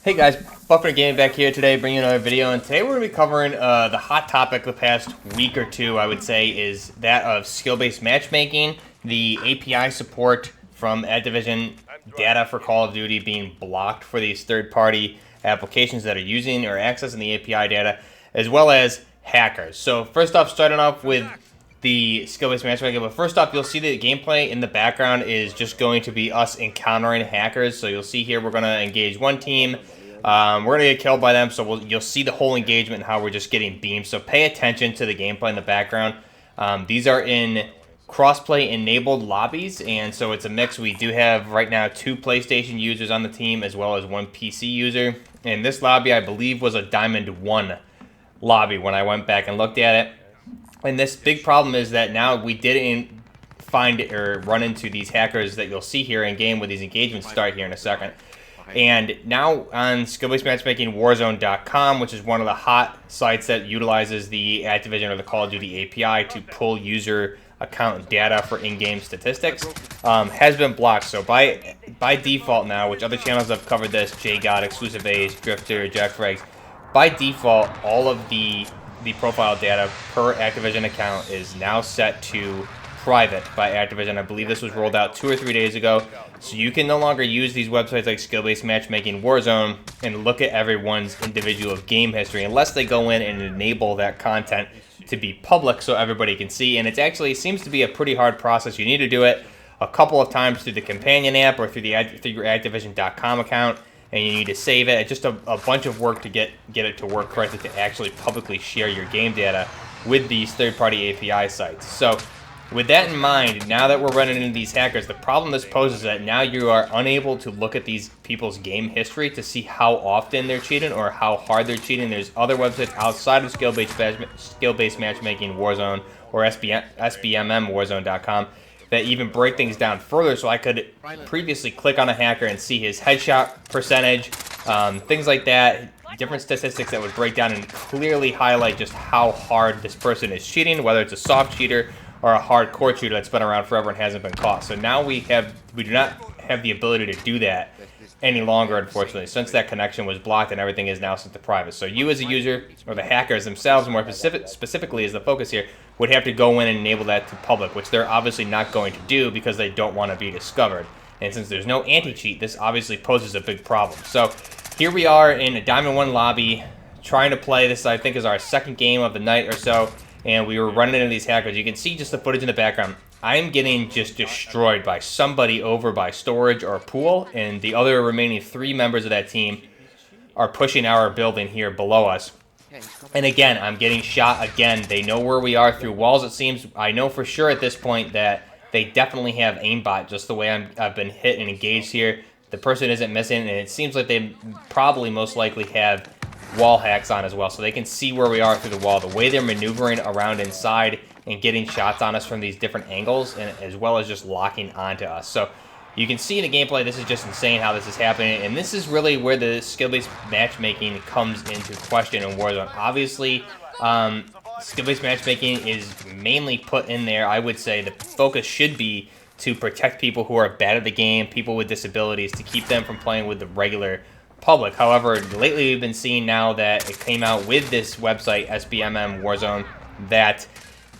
Hey guys, Buffner Gaming back here today, bringing you another video, and today we're going to be covering the hot topic the past week or two, I would say, is that of skill-based matchmaking, the API support from Activision, data for Call of Duty being blocked for these third-party applications that are using or accessing the API data, as well as hackers. So first off, starting off with the skill-based matchmaking, but first off, you'll see the gameplay in the background is just going to be us encountering hackers. So you'll see here we're going to engage one team. We're going to get killed by them, so you'll see the whole engagement and how we're just getting beamed. So pay attention to the gameplay in the background. These are in crossplay enabled lobbies, and so it's a mix. We do have right now 2 PlayStation users on the team as well as 1 PC user. And this lobby, I believe, was a Diamond 1 lobby when I went back and looked at it. And this big problem is that now we didn't find or run into these hackers that you'll see here in game when these engagements start here in a second. And now on skill-based matchmaking Warzone.com, which is one of the hot sites that utilizes the Activision or the Call of Duty API to pull user account data for in-game statistics, has been blocked. So by default now, which other channels have covered this, JGod, Exclusive Ace, Drifter, Jack Frags, by default, all of the profile data per Activision account is now set to private by Activision. I believe this was rolled out 2 or 3 days ago. So you can no longer use these websites like skill-based matchmaking Warzone and look at everyone's individual game history unless they go in and enable that content to be public so everybody can see. And it actually seems to be a pretty hard process. You need to do it a couple of times through the companion app or through your Activision.com account, and you need to save it. It's just a bunch of work to get it to work correctly to actually publicly share your game data with these third-party API sites. So with that in mind, now that we're running into these hackers, the problem this poses is that now you are unable to look at these people's game history to see how often they're cheating or how hard they're cheating. There's other websites outside of skill-based matchmaking Warzone or SBMM Warzone.com that even break things down further. So I could previously click on a hacker and see his headshot percentage, things like that, different statistics that would break down and clearly highlight just how hard this person is cheating, whether it's a soft cheater or a hardcore shooter that's been around forever and hasn't been caught. So now we do not have the ability to do that any longer, unfortunately, since that connection was blocked and everything is now set to private. So you as a user, or the hackers themselves, more specifically as the focus here, would have to go in and enable that to public, which they're obviously not going to do because they don't want to be discovered. And since there's no anti-cheat, this obviously poses a big problem. So here we are in a Diamond 1 lobby, trying to play. This, I think, is our second game of the night or so. And we were running into these hackers. You can see just the footage in the background. I am getting just destroyed by somebody over by storage or pool, and the other remaining 3 members of that team are pushing our building here below us. And again, I'm getting shot again. They know where we are through walls, it seems. I know for sure at this point that they definitely have aimbot, just the way I've been hit and engaged here. The person isn't missing, and it seems like they probably most likely have wall hacks on as well, so they can see where we are through the wall. The way they're maneuvering around inside and getting shots on us from these different angles, and as well as just locking onto us. So you can see in the gameplay, this is just insane how this is happening, and this is really where the skill-based matchmaking comes into question in Warzone. Obviously, skill-based matchmaking is mainly put in there. I would say the focus should be to protect people who are bad at the game, people with disabilities, to keep them from playing with the regular public. However, lately we've been seeing now that it came out with this website, SBMM Warzone, that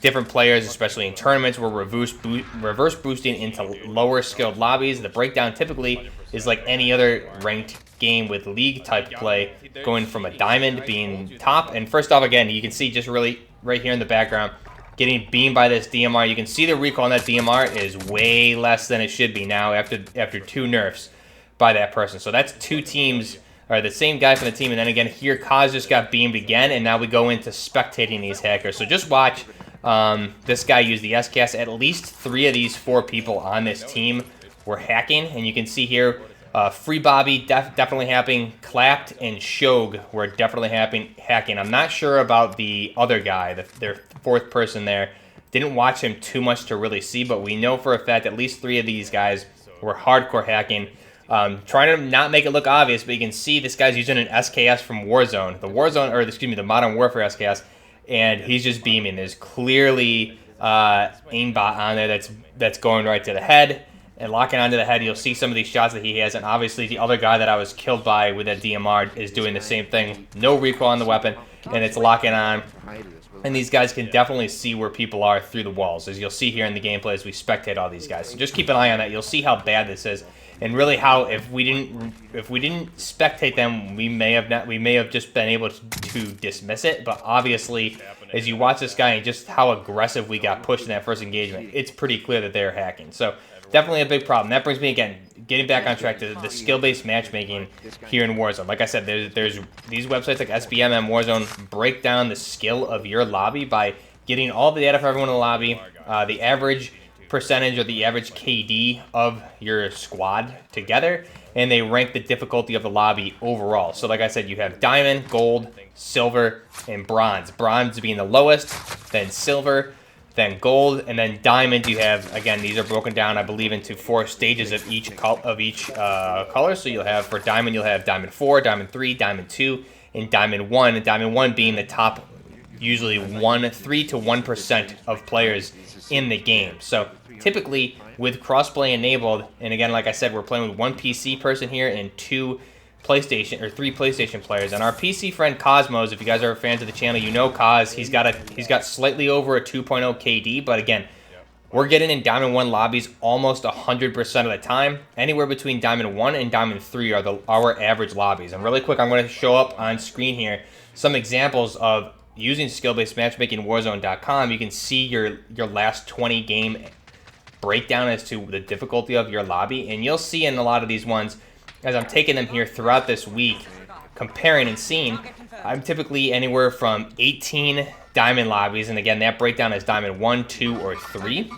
different players, especially in tournaments, were reverse boosting into lower skilled lobbies. The breakdown typically is like any other ranked game with league type play, going from a diamond being top. And first off, again, you can see just really right here in the background, getting beamed by this DMR. You can see the recoil on that DMR is way less than it should be now after 2 nerfs by that person. So that's 2 teams, or the same guy from the team. And then again, here, Kaz just got beamed again, and now we go into spectating these hackers. So just watch this guy use the SCAS. At least 3 of these 4 people on this team were hacking, and you can see here, Free Bobby definitely hacking, Clapped, and Shog were definitely hacking. I'm not sure about the other guy, their 4th person there. Didn't watch him too much to really see, but we know for a fact at least 3 of these guys were hardcore hacking. Trying to not make it look obvious, but you can see this guy's using an SKS from Warzone. The Modern Warfare SKS, and he's just beaming. There's clearly aimbot on there that's going right to the head. and locking onto the head. You'll see some of these shots that he has, and obviously the other guy that I was killed by with that DMR is doing the same thing. No recoil on the weapon, and it's locking on. And these guys can definitely see where people are through the walls, as you'll see here in the gameplay as we spectate all these guys. So just keep an eye on that. You'll see how bad this is, and really how if we didn't spectate them, we may have just been able to dismiss it. But obviously, as you watch this guy and just how aggressive we got pushed in that first engagement, it's pretty clear that they're hacking. So definitely a big problem. That brings me, again, getting back on track to the skill-based matchmaking here in Warzone. Like I said, there's these websites like SBMM, Warzone, break down the skill of your lobby by getting all the data for everyone in the lobby, the average percentage or the average KD of your squad together, and they rank the difficulty of the lobby overall. So like I said, you have diamond, gold, silver, and bronze. Bronze being the lowest, then silver, then gold, and then diamond. You have, again, these are broken down, I believe, into 4 stages of each color. So you'll have, for diamond, you'll have diamond 4, diamond 3, diamond 2, and diamond 1. And diamond 1 being the top, usually 3 to 1% of players in the game. So typically with crossplay enabled, and again, like I said, we're playing with 1 PC person here and 3 PlayStation players. And our PC friend Cosmos, if you guys are fans of the channel, you know Cos. He's got slightly over a 2.0 KD, but again, we're getting in Diamond 1 lobbies almost 100% of the time. Anywhere between Diamond 1 and Diamond 3 are our average lobbies. And really quick, I'm going to show up on screen here some examples of using skill-based matchmaking Warzone.com. You can see your last 20 game breakdown as to the difficulty of your lobby, and you'll see in a lot of these ones, as I'm taking them here throughout this week, comparing and seeing, I'm typically anywhere from 18 diamond lobbies, and again, that breakdown is diamond 1, 2, or 3.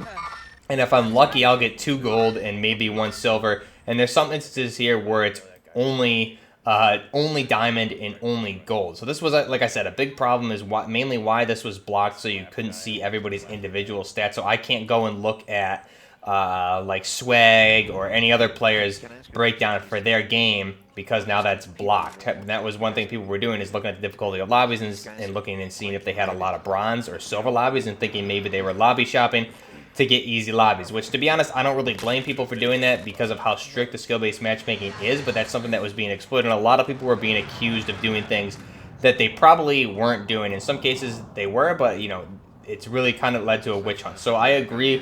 And if I'm lucky, I'll get 2 gold and maybe 1 silver. And there's some instances here where it's only diamond and only gold. So this was, like I said, a big problem, is mainly why this was blocked, so you couldn't see everybody's individual stats. So I can't go and look at like Swag or any other player's breakdown for their game, because now that's blocked. That was one thing people were doing, is looking at the difficulty of lobbies and looking and seeing if they had a lot of bronze or silver lobbies and thinking maybe they were lobby shopping to get easy lobbies, which, to be honest, I don't really blame people for doing that because of how strict the skill-based matchmaking is, but that's something that was being exploited, and a lot of people were being accused of doing things that they probably weren't doing. In some cases, they were, but, you know, it's really kind of led to a witch hunt. So I agree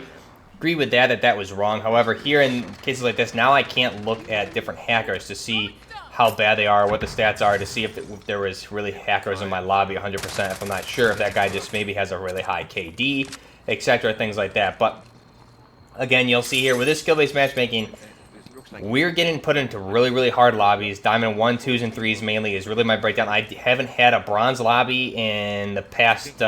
with that was wrong. However, here in cases like this, now I can't look at different hackers to see how bad they are, what the stats are, to see if there was really hackers in my lobby 100%, if I'm not sure if that guy just maybe has a really high KD, etc., things like that. But again, you'll see here with this skill-based matchmaking, we're getting put into really, really hard lobbies. Diamond 1, 2s, and 3s mainly is really my breakdown. I haven't had a bronze lobby in the past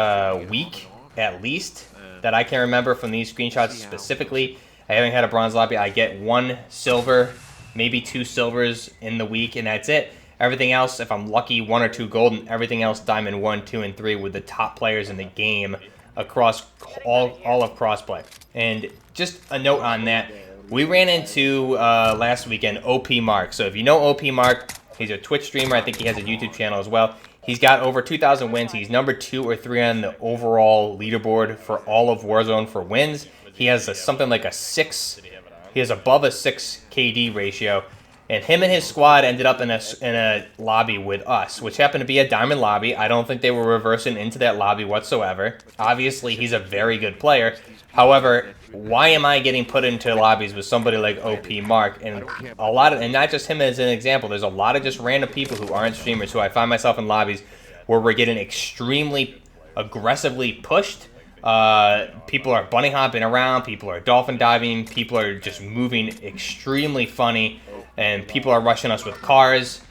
week, at least, that I can remember from these screenshots specifically. I haven't had a bronze lobby. I get 1 silver, maybe 2 silvers in the week, and that's it. Everything else, if I'm lucky, 1 or 2 gold, and everything else diamond 1, 2, and 3 with the top players in the game across all of crossplay. And just a note on that, we ran into last weekend OP Mark. So if you know OP Mark, he's a Twitch streamer. I think he has a YouTube channel as well. He's got over 2,000 wins. He's number 2 or 3 on the overall leaderboard for all of Warzone for wins. He has something like a 6. He has above a 6 KD ratio. And him and his squad ended up in a lobby with us, which happened to be a diamond lobby. I don't think they were reversing into that lobby whatsoever. Obviously, he's a very good player. However, why am I getting put into lobbies with somebody like OP Mark? And and not just him as an example, there's a lot of just random people who aren't streamers who I find myself in lobbies where we're getting extremely aggressively pushed. People are bunny hopping around, people are dolphin diving, people are just moving extremely funny, and people are rushing us with cars,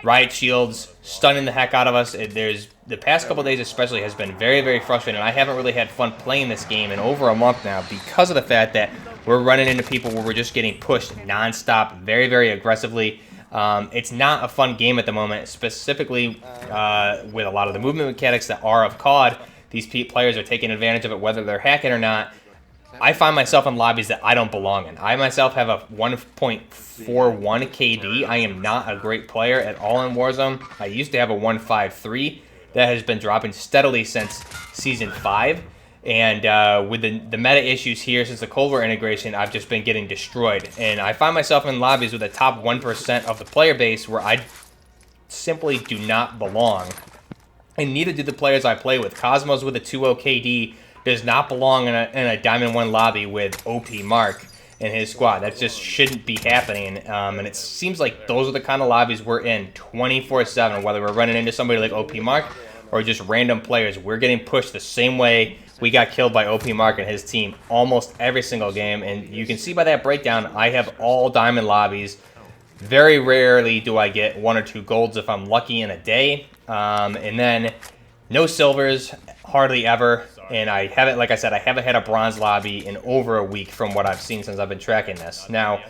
riot shields, stunning the heck out of us. The past couple days especially has been very, very frustrating. I haven't really had fun playing this game in over a month now because of the fact that we're running into people where we're just getting pushed nonstop, very, very aggressively. It's not a fun game at the moment, specifically with a lot of the movement mechanics that are of COD. These players are taking advantage of it, whether they're hacking or not. I find myself in lobbies that I don't belong in. I myself have a 1.41 KD. I am not a great player at all in Warzone. I used to have a 1.53 that has been dropping steadily since Season 5. And with the meta issues here since the Cold War integration, I've just been getting destroyed. And I find myself in lobbies with the top 1% of the player base where I simply do not belong. And neither do the players I play with. Cosmos with a 2-0 KD does not belong in a Diamond 1 lobby with OP Mark and his squad. That just shouldn't be happening. And it seems like those are the kind of lobbies we're in 24/7, whether we're running into somebody like OP Mark or just random players. We're getting pushed the same way we got killed by OP Mark and his team almost every single game. And you can see by that breakdown, I have all Diamond lobbies. Very rarely do I get 1 or 2 golds if I'm lucky in a day. And then no silvers, hardly ever. And I haven't, like I said, I haven't had a bronze lobby in over a week from what I've seen since I've been tracking this. Now,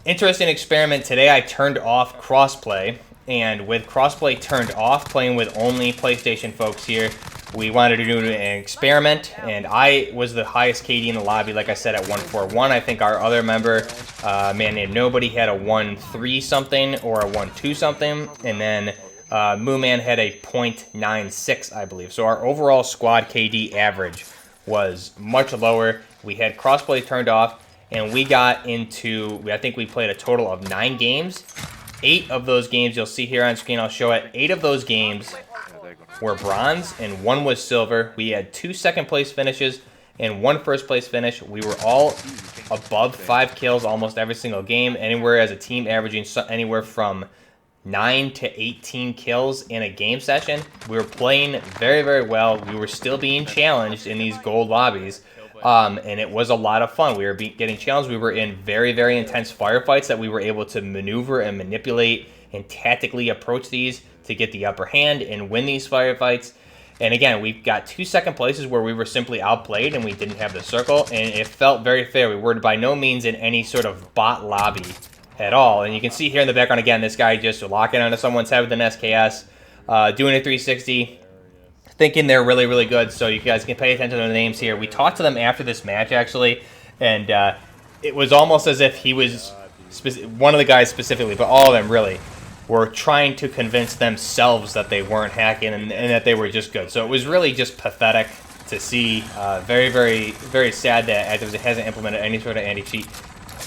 interesting experiment. Today I turned off crossplay. And with crossplay turned off, playing with only PlayStation folks here, we wanted to do an experiment. And I was the highest KD in the lobby, like I said, at 141. I think our other member, a man named Nobody, had a 1.3 something or a 1.2 something. And then Mooman had a 0.96, I believe. So our overall squad KD average was much lower. We had crossplay turned off, and we got into, I think we played a total of 9 games. 8 of those games, you'll see here on screen, I'll show it. 8 of those games were bronze, and 1 was silver. We had 2 second-place finishes and 1 first-place finish. We were all above 5 kills almost every single game, anywhere as a team averaging anywhere from 9 to 18 kills in a game session. We were playing very, very well. We were still being challenged in these gold lobbies, and it was a lot of fun. We were getting challenged. We were in very, very intense firefights that we were able to maneuver and manipulate and tactically approach these to get the upper hand and win these firefights. And again, we've got 2 second places where we were simply outplayed and we didn't have the circle, and it felt very fair. We were by no means in any sort of bot lobby at all. And you can see here in the background, again, this guy just locking onto someone's head with an SKS, doing a 360, thinking they're really, really good. So you guys can pay attention to the names here. We talked to them after this match, actually, and it was almost as if he was, one of the guys specifically, but all of them really, were trying to convince themselves that they weren't hacking and that they were just good. So it was really just pathetic to see. Very, very, very sad that Activision hasn't implemented any sort of anti-cheat.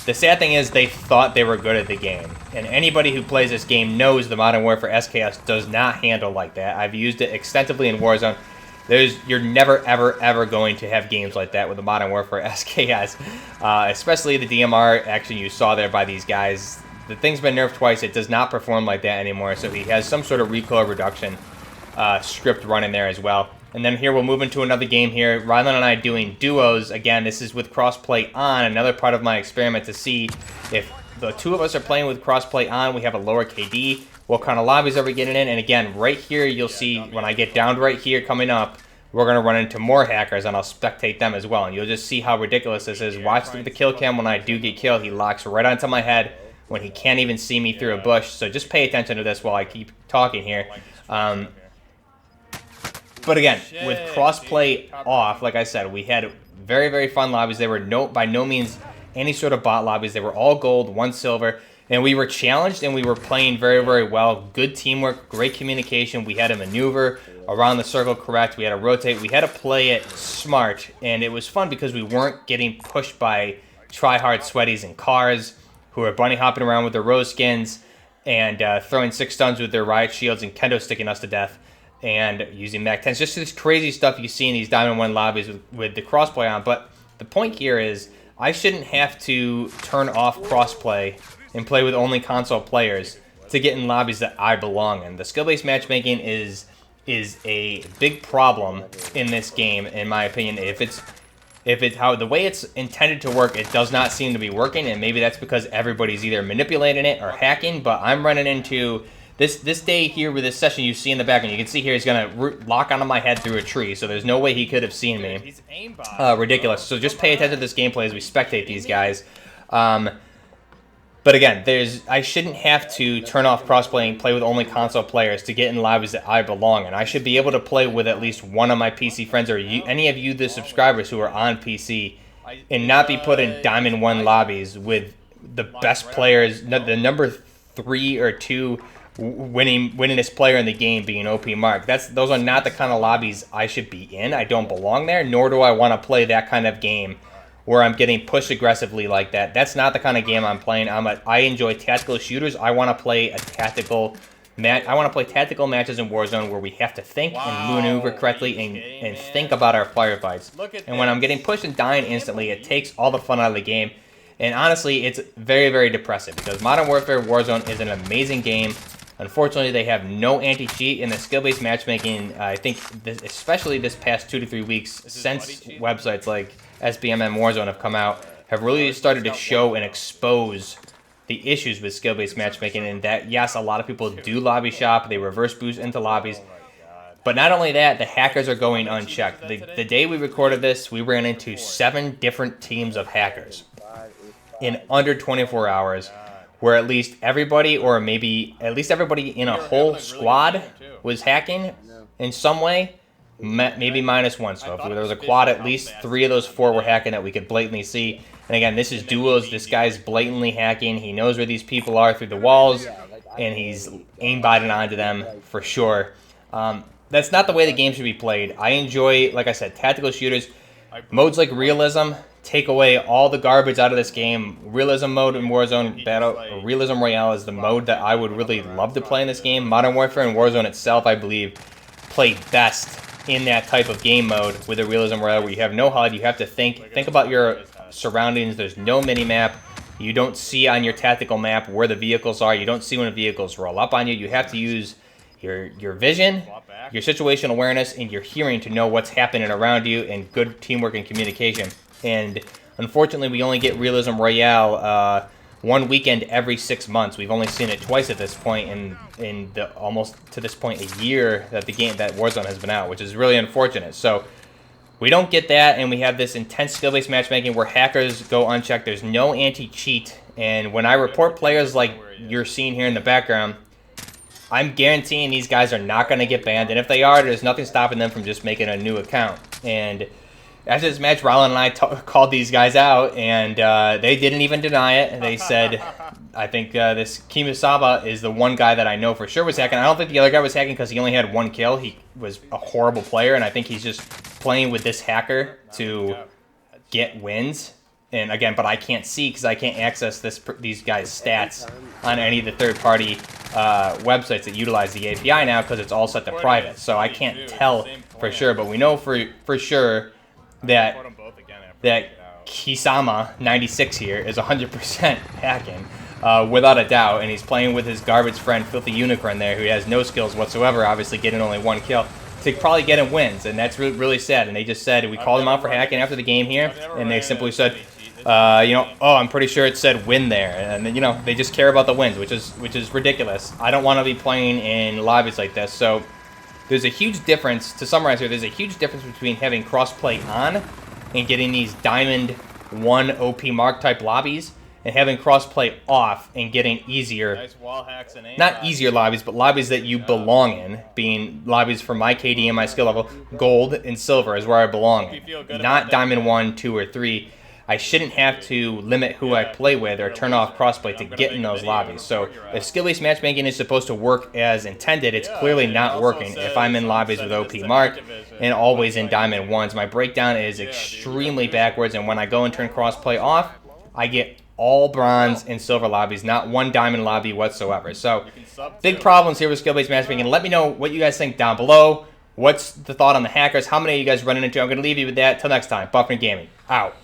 The sad thing is they thought they were good at the game. And anybody who plays this game knows the Modern Warfare SKS does not handle like that. I've used it extensively in Warzone. You're never, ever, ever going to have games like that with the Modern Warfare SKS. Especially the DMR action you saw there by these guys. The thing's been nerfed twice. It does not perform like that anymore. So he has some sort of recoil reduction script running there as well. And then here we'll move into another game here. Rylan and I doing duos. Again, this is with crossplay on. Another part of my experiment to see if the 2 of us are playing with crossplay on, we have a lower KD. What kind of lobbies are we getting in? And again, right here you'll see when I get downed right here coming up, we're going to run into more hackers and I'll spectate them as well. And you'll just see how ridiculous this is. Watch the kill cam when I do get killed. He locks right onto my head when he can't even see me through a bush. So just pay attention to this while I keep talking here. But again, with crossplay off, like I said, we had very, very fun lobbies. They were by no means any sort of bot lobbies. They were all gold, 1 silver. And we were challenged and we were playing very, very well. Good teamwork, great communication. We had to maneuver around the circle correct. We had to rotate. We had to play it smart. And it was fun because we weren't getting pushed by try-hard sweaties in cars who are bunny hopping around with their rose skins and throwing 6 stuns with their riot shields and kendo sticking us to death. And using MAC-10s, just this crazy stuff you see in these Diamond 1 lobbies with the crossplay on. But the point here is I shouldn't have to turn off crossplay and play with only console players to get in lobbies that I belong in. The skill-based matchmaking is a big problem in this game, in my opinion. If it's how the way it's intended to work, it does not seem to be working, and maybe that's because everybody's either manipulating it or hacking. But I'm running into this day here with this session you see in the background. You can see here he's going to lock onto my head through a tree, so there's no way he could have seen me. Ridiculous. So just pay attention to this gameplay as we spectate these guys. But again, I shouldn't have to turn off crossplay and play with only console players to get in lobbies that I belong in. I should be able to play with at least one of my PC friends or any of you, the subscribers who are on PC, and not be put in Diamond 1 lobbies with the best players, the number 3 or 2 winningest player in the game being OP Mark. Those are not the kind of lobbies I should be in. I don't belong there, nor do I want to play that kind of game where I'm getting pushed aggressively like that. That's not the kind of game I'm playing. I enjoy tactical shooters. I want to play a tactical match. I want to play tactical matches in Warzone where we have to think and maneuver correctly and think about our firefights. And when I'm getting pushed and dying instantly, it takes all the fun out of the game. And honestly, it's very, very depressive because Modern Warfare Warzone is an amazing game. Unfortunately, they have no anti-cheat, and the skill-based matchmaking, I think, especially this past 2 to 3 weeks, since websites like SBMM Warzone have come out, have really started to show and expose the issues with skill-based matchmaking, and that, yes, a lot of people do lobby shop, they reverse boost into lobbies, but not only that, the hackers are going unchecked. The day we recorded this, we ran into 7 different teams of hackers in under 24 hours, where at least everybody, or maybe at least everybody in a whole squad was hacking in some way, maybe -1. So if there was a quad, at least 3 of those 4 were hacking that we could blatantly see. And again, this is duos. This guy's blatantly hacking. He knows where these people are through the walls, and he's aimbotting onto them for sure. That's not the way the game should be played. I enjoy, like I said, tactical shooters. Modes like Realism take away all the garbage out of this game. Realism mode in Warzone, Realism Royale is the mode that I would really love to play in this game. Modern Warfare and Warzone itself, I believe, play best in that type of game mode with a Realism Royale where you have no HUD, you have to think about your surroundings. There's no mini-map. You don't see on your tactical map where the vehicles are. You don't see when the vehicles roll up on you. You have to use your vision, your situational awareness, and your hearing to know what's happening around you, and good teamwork and communication. And unfortunately, we only get Realism Royale one weekend every 6 months. We've only seen it twice at this point, in the almost to this point a year that that Warzone has been out, which is really unfortunate. So we don't get that, and we have this intense skill-based matchmaking where hackers go unchecked. There's no anti-cheat, and when I report players like you're seeing here in the background, I'm guaranteeing these guys are not going to get banned, and if they are, there's nothing stopping them from just making a new account. And after this match, Rylan and I called these guys out, and they didn't even deny it. They said, I think this Kimisaba is the one guy that I know for sure was hacking. I don't think the other guy was hacking because he only had 1 kill. He was a horrible player, and I think he's just playing with this hacker to get wins. And again, but I can't see because I can't access these guys' stats on any of the third-party websites that utilize the API now because it's all set to private. So I can't tell for sure, but we know for sure that Kisama 96 here is 100% hacking without a doubt, and he's playing with his garbage friend Filthy Unicorn there, who has no skills whatsoever, obviously getting only 1 kill to probably get him wins, and that's really sad. And they just said, we called him out for hacking after the game here, and they simply said, I'm pretty sure it said win there, and then, they just care about the wins, which is ridiculous. I don't want to be playing in lobbies like this. So there's a huge difference, to summarize here, there's a huge difference between having crossplay on and getting these Diamond 1 OP Mark type lobbies, and having crossplay off and getting easier, nice wall hacks and not easier lobbies, but lobbies that you belong in, being lobbies for my KD and my skill level. Gold and silver is where I belong in, not Diamond 1, 2, or 3. I shouldn't have to limit who I play with or turn off crossplay to get in those lobbies. So if skill-based matchmaking is supposed to work as intended, it's clearly not working if I'm in lobbies with OP Mark and always in Diamond 1s. My breakdown is extremely backwards, and when I go and turn crossplay off, I get all bronze and silver lobbies, not 1 diamond lobby whatsoever. So big problems here with skill-based matchmaking. Let me know what you guys think down below. What's the thought on the hackers? How many of you guys running into? I'm going to leave you with that. Till next time, Buffing Gaming, out.